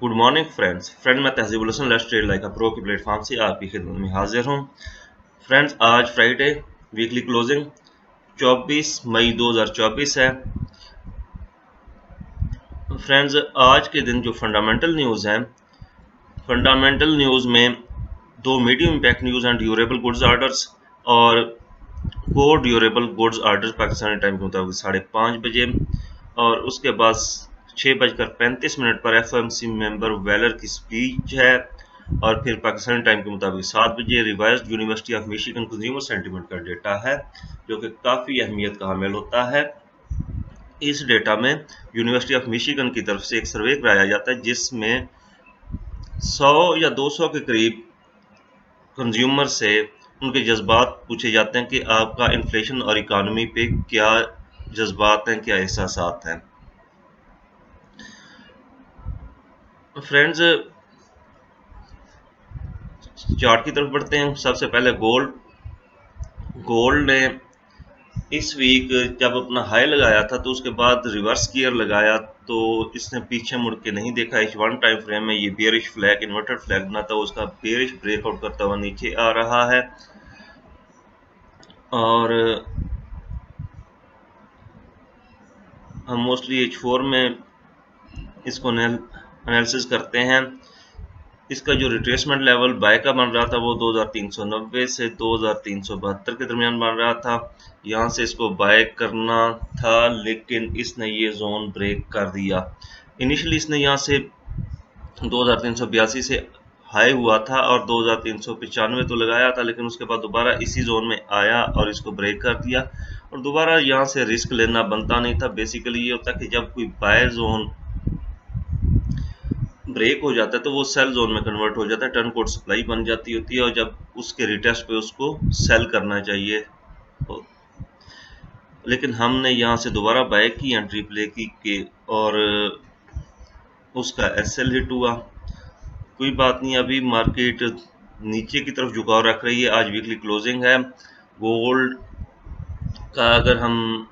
Good morning friends मैं Tahzibul Hasan let's trade like a pro की platform से आपकी खिदमत में हाजिर हूँ। फ्रेंड्स आज फ्राइडे वीकली क्लोजिंग 24 मई 2024 है। फ्रेंड्स आज के दिन जो फंडामेंटल न्यूज़ हैं, फंडामेंटल न्यूज़ में दो मीडियम इम्पैक्ट न्यूज़ हैं, ड्यूरेबल गुड्स ऑर्डर्स और core durable goods orders Pakistani time के मुताबिक 5:30 बजे, और उसके बाद 6:35 पर एफओएमसी मेंबर वेलर की स्पीच है, और फिर पाकिस्तानी टाइम के मुताबिक 7 बजे revised university of Michigan consumer sentiment का डेटा है, जो कि काफ़ी अहमियत का हामिल होता है। इस डेटा में यूनिवर्सिटी ऑफ मिशिगन की तरफ से एक सर्वे कराया जाता है जिसमें 100 या 200 के करीब कंज्यूमर से उनके जज्बात पूछे जाते हैं कि आपका इन्फ्लेशन और इकानमी पे क्या जज्बात हैं, क्या एहसासात हैं। फ्रेंड्स चार्ट की तरफ बढ़ते हैं। सबसे पहले गोल्ड ने इस वीक जब अपना हाई लगाया था तो उसके बाद रिवर्स गियर लगाया, तो इसने पीछे मुड़ के नहीं देखा। H1 टाइम फ्रेम में ये बेयरिश फ्लैग, इन्वर्टेड फ्लैग बना था, उसका बेयरिश ब्रेकआउट करता हुआ नीचे आ रहा है, और हम मोस्टली H4 में इसको एनालिसिस करते हैं। इसका जो रिट्रेसमेंट लेवल बाय का बन रहा था वो 2390 से 2372 के दरमियान बन रहा था। यहाँ से इसको बाय करना था, लेकिन इसने ये जोन ब्रेक कर दिया। इनिशियली इसने यहाँ से 2382 से हाई हुआ था और 2395 तो लगाया था, लेकिन उसके बाद दोबारा इसी जोन में आया और इसको ब्रेक कर दिया, और दोबारा यहाँ से रिस्क लेना बनता नहीं था। बेसिकली ये होता है कि जब कोई बाय जोन ब्रेक हो जाता है तो वो सेल जोन में कन्वर्ट हो जाता है, टर्न कोड सप्लाई बन जाती होती है, और जब उसके रिटेस्ट पे उसको सेल करना चाहिए। लेकिन हमने यहाँ से दोबारा बाय की, एंट्री प्ले की के, और उसका एसएल हिट हुआ। कोई बात नहीं, अभी मार्केट नीचे की तरफ झुकाव रख रही है। आज वीकली क्लोजिंग है। गोल्ड का अगर हम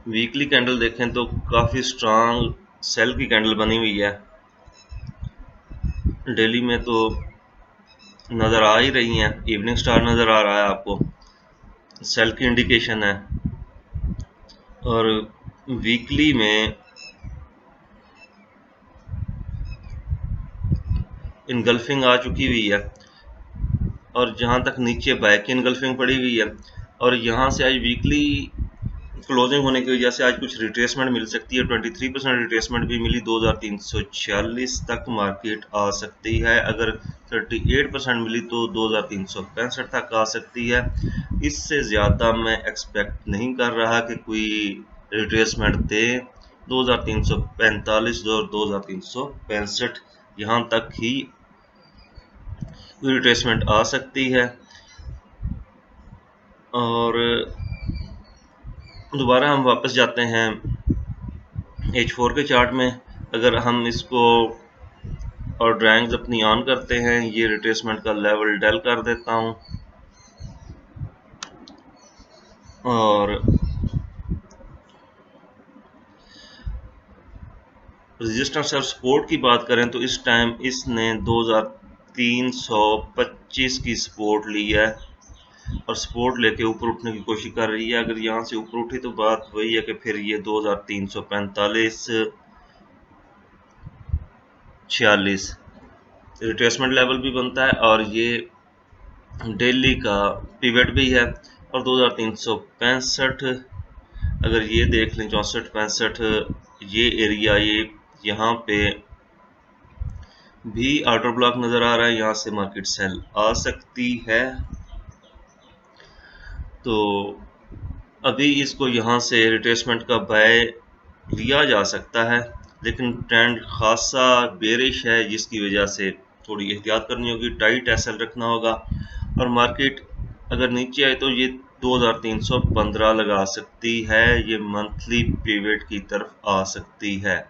वीकली कैंडल देखें तो काफ़ी स्ट्रांग सेल की कैंडल बनी हुई है। डेली में तो नज़र आ ही रही हैं, इवनिंग स्टार नज़र आ रहा है आपको, सेल की इंडिकेशन है, और वीकली में इनगल्फिंग आ चुकी हुई है, और जहां तक नीचे बाय की इनगल्फिंग पड़ी हुई है, और यहाँ से आज वीकली क्लोजिंग होने की वजह से आज कुछ रिट्रेसमेंट मिल सकती है। 23% रिट्रेसमेंट भी मिली, 2346 तक मार्केट आ सकती है। अगर 38% मिली तो 2365 तक आ सकती है। इससे ज़्यादा मैं एक्सपेक्ट नहीं कर रहा कि कोई रिट्रेसमेंट दे। 2345 और 2365 यहाँ तक ही कोई रिट्रेसमेंट आ सकती है। और दोबारा हम वापस जाते हैं H4 के चार्ट में। अगर हम इसको और ड्राइंग्स अपनी ऑन करते हैं, ये रिट्रेसमेंट का लेवल डेल कर देता हूँ, और रेजिस्टेंस और सपोर्ट की बात करें तो इस टाइम इसने 2325 की सपोर्ट ली है, और सपोर्ट लेके ऊपर उठने की कोशिश कर रही है। अगर यहाँ से ऊपर उठी तो बात वही है कि फिर ये 2345 46 रिट्रेसमेंट लेवल भी बनता है, और ये डेली का पिवट भी है। और 2365 अगर ये देख लें, 64-65 ये एरिया, ये यहाँ पे भी ऑर्डर ब्लॉक नज़र आ रहा है, यहाँ से मार्केट सेल आ सकती है। तो अभी इसको यहाँ से रिट्रेसमेंट का बाय लिया जा सकता है, लेकिन ट्रेंड खासा बेरिश है, जिसकी वजह से थोड़ी एहतियात करनी होगी, टाइट एसएल रखना होगा। और मार्केट अगर नीचे आए तो ये 2315 लगा सकती है, ये मंथली पिवट की तरफ आ सकती है।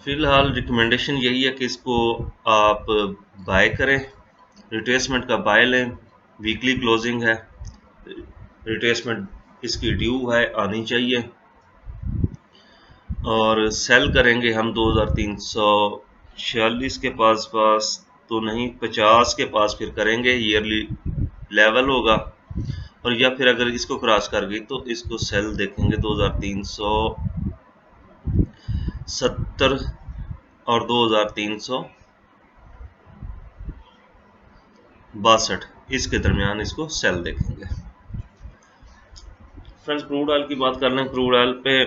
फिलहाल रिकमेंडेशन यही है कि इसको आप बाय करें, रिट्रेसमेंट का बाय लें। वीकली क्लोजिंग है, रिट्रेसमेंट इसकी ड्यू है, आनी चाहिए। और सेल करेंगे हम 2346 के पास तो नहीं, 50 के पास फिर करेंगे, ईयरली लेवल होगा। और या फिर अगर इसको क्रॉस कर गई तो इसको सेल देखेंगे 2370 और 2362, इसके दरमियान इसको सेल देखेंगे। फ्रेंड्स, क्रूड ऑयल की बात कर लें। क्रूड ऑयल पे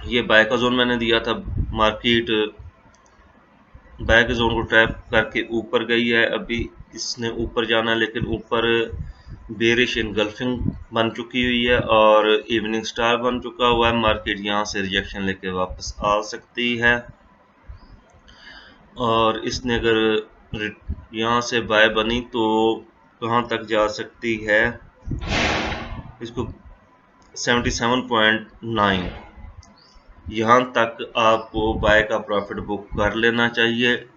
ये बाय का जोन मैंने दिया था, मार्केट बाय के जोन को ट्रैप करके ऊपर गई है। अभी इसने ऊपर जाना है, लेकिन ऊपर बेरिश इनगल्फिंग बन चुकी हुई है और इवनिंग स्टार बन चुका हुआ है। मार्केट यहाँ से रिजेक्शन लेके वापस आ सकती है और इसने अगर यहाँ से बाय बनी तो कहाँ तक जा सकती है, इसको 77.9 यहाँ तक आपको बाय का प्रॉफिट बुक कर लेना चाहिए।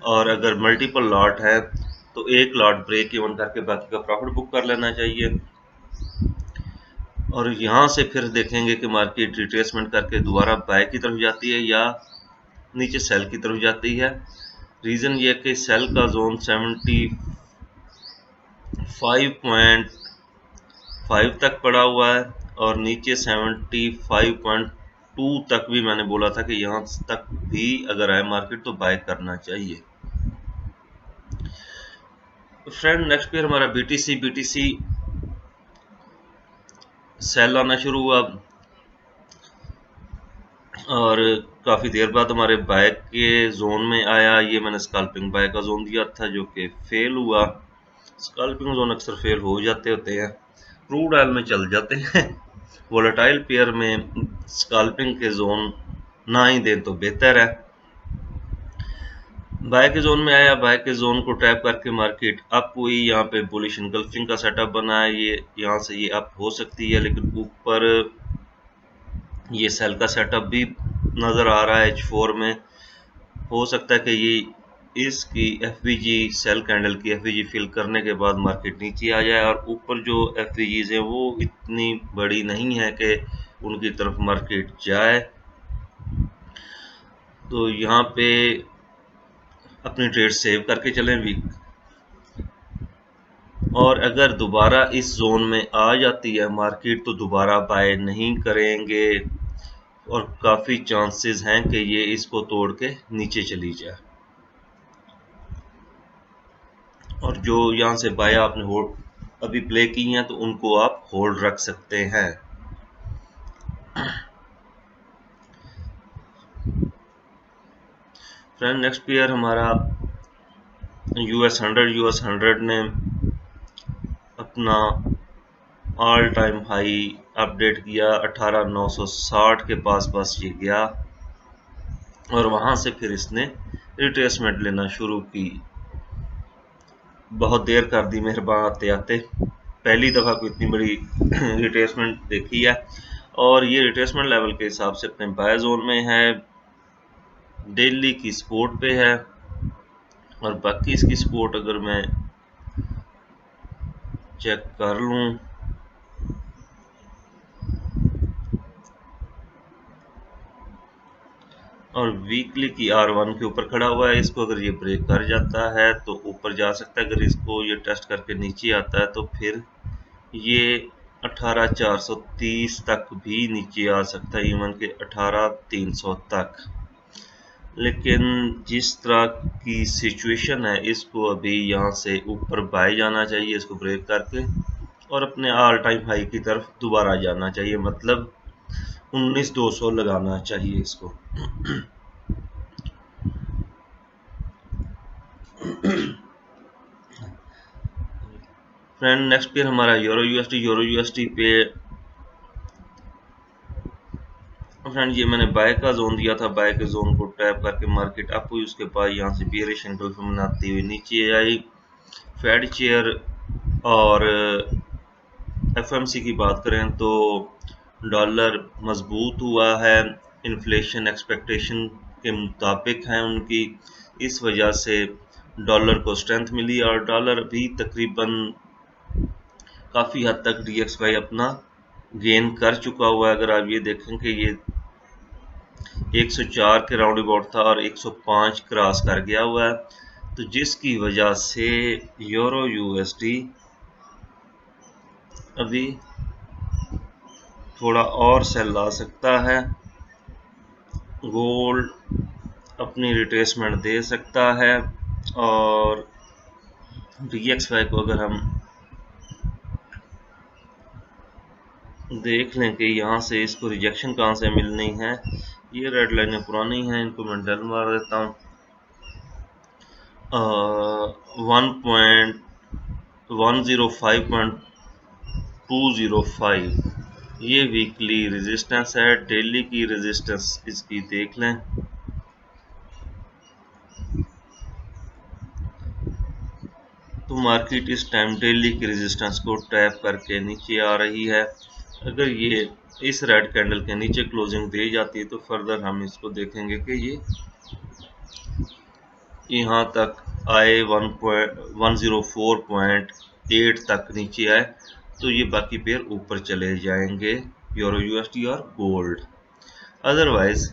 और अगर मल्टीपल लॉट है तो एक लॉट ब्रेक इवन करके बाकी का प्रॉफिट बुक कर लेना चाहिए। और यहाँ से फिर देखेंगे कि मार्केट रिट्रेसमेंट करके दोबारा बाय की तरफ जाती है या नीचे सेल की तरफ जाती है। रीज़न ये कि सेल का जोन 75.5 तक पड़ा हुआ है और नीचे 75.2 तक भी मैंने बोला था कि यहाँ तक भी अगर आए मार्केट तो बाय करना चाहिए। फ्रेंड, नेक्स्ट पेयर हमारा बीटीसी सेल आना शुरू हुआ और काफ़ी देर बाद हमारे बाय के जोन में आया। ये मैंने स्कैल्पिंग बाय का जोन दिया था जो कि फेल हुआ। स्कैल्पिंग जोन अक्सर फेल हो जाते होते हैं, क्रूड ऑयल में चल जाते हैं। वोलेटाइल पेयर में स्कैल्पिंग के जोन ना ही दें तो बेहतर है। बाय के जोन में आया, बाय के जोन को टैप करके मार्केट अप हुई। यहाँ पे बुलिश इनगल्फिंग का सेटअप बना है, ये यहाँ से ये अप हो सकती है, लेकिन ऊपर ये सेल का सेटअप भी नज़र आ रहा है। H4 में हो सकता है कि ये इसकी FVG सेल कैंडल की FVG फिल करने के बाद मार्केट नीचे आ जाए और ऊपर जो FVGs हैं वो इतनी बड़ी नहीं है कि उनकी तरफ मार्केट जाए। तो यहाँ पे अपनी ट्रेड सेव करके चलें वीक, और अगर दोबारा इस जोन में आ जाती है मार्केट तो दोबारा बाय नहीं करेंगे और काफ़ी चांसेस हैं कि ये इसको तोड़ के नीचे चली जाए। और जो यहाँ से बाय आपने होल्ड अभी प्ले की हैं तो उनको आप होल्ड रख सकते हैं। फ्रेंड, नेक्स्ट पेयर हमारा US 100 ने अपना ऑल टाइम हाई अपडेट किया। 18,960 के पास ये गया और वहाँ से फिर इसने रिट्रेसमेंट लेना शुरू की। बहुत देर कर दी मेहरबान आते आते, पहली दफ़ा कोई इतनी बड़ी रिट्रेसमेंट देखी है और ये रिट्रेसमेंट लेवल के हिसाब से अपने बाय जोन में है, डेली की सपोर्ट पे है। और बाकी इसकी सपोर्ट अगर मैं चेक कर लूँ और वीकली की R1 के ऊपर खड़ा हुआ है, इसको अगर ये ब्रेक कर जाता है तो ऊपर जा सकता है। अगर इसको ये टेस्ट करके नीचे आता है तो फिर ये 18,430 तक भी नीचे आ सकता है, इवन के 18,300 तक। लेकिन जिस तरह की सिचुएशन है इसको अभी यहाँ से ऊपर बाय जाना चाहिए, इसको ब्रेक करके, और अपने ऑल टाइम हाई की तरफ दोबारा जाना चाहिए, मतलब 19,200 लगाना चाहिए इसको। फ्रेंड, नेक्स्ट पेयर हमारा यूरो यूएसडी पे फ्रेंड ये मैंने बाय का जोन दिया था, बाय के जोन को टैप करके मार्केट अप हुई, उसके बाद यहाँ से बियरिश एंगल्फिंग बनाती हुई नीचे आई। फेड चेयर और FMC की बात करें तो डॉलर मजबूत हुआ है, इन्फ्लेशन एक्सपेक्टेशन के मुताबिक है उनकी, इस वजह से डॉलर को स्ट्रेंथ मिली और डॉलर भी तकरीबन काफ़ी हद तक DXY अपना गेन कर चुका हुआ है। अगर आप ये देखें कि ये 104 के राउंड अबाउट था और 105 क्रॉस कर गया हुआ है, तो जिसकी वजह से यूरो यूएसडी अभी थोड़ा और सेल आ सकता है। गोल्ड अपनी रिट्रेसमेंट दे सकता है, और DXY को अगर हम देख लें कि यहाँ से इसको रिजेक्शन कहाँ से मिलनी है, ये रेड लाइनें पुरानी हैं, इनको मैं डल मार देता हूँ। 105.205 ये वीकली रेजिस्टेंस है। डेली की रेजिस्टेंस इसकी देख लें, तो मार्केट इस टाइम डेली की रेजिस्टेंस को टैप करके नीचे आ रही है। अगर ये इस रेड कैंडल के नीचे क्लोजिंग दे जाती है तो फर्दर हम इसको देखेंगे कि ये यहाँ तक आए 104.8 तक नीचे आए, तो ये बाकी पेयर ऊपर चले जाएंगे, यूरो यूएसडी और गोल्ड। अदरवाइज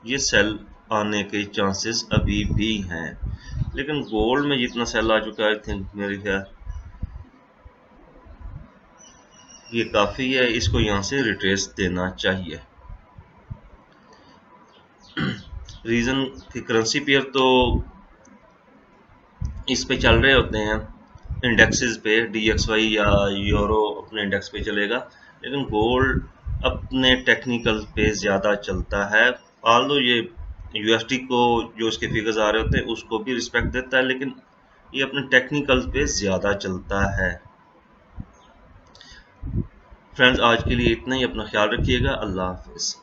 ये सेल आने के चांसेस अभी भी हैं, लेकिन गोल्ड में जितना सेल आ चुका है, आई थिंक मेरे ख्याल ये काफ़ी है, इसको यहाँ से रिट्रेस देना चाहिए। रीज़न कि करेंसी पेयर तो इस पे चल रहे होते हैं इंडेक्सेस पे, DXY या यूरो अपने इंडेक्स पे चलेगा, लेकिन गोल्ड अपने टेक्निकल पे ज़्यादा चलता है। ऑल्दो ये USD को जो इसके फिगर्स आ रहे होते हैं उसको भी रिस्पेक्ट देता है, लेकिन ये अपने टेक्निकल पे ज़्यादा चलता है। फ्रेंड्स, आज के लिए इतना ही। अपना ख्याल रखिएगा। अल्लाह हाफिज़।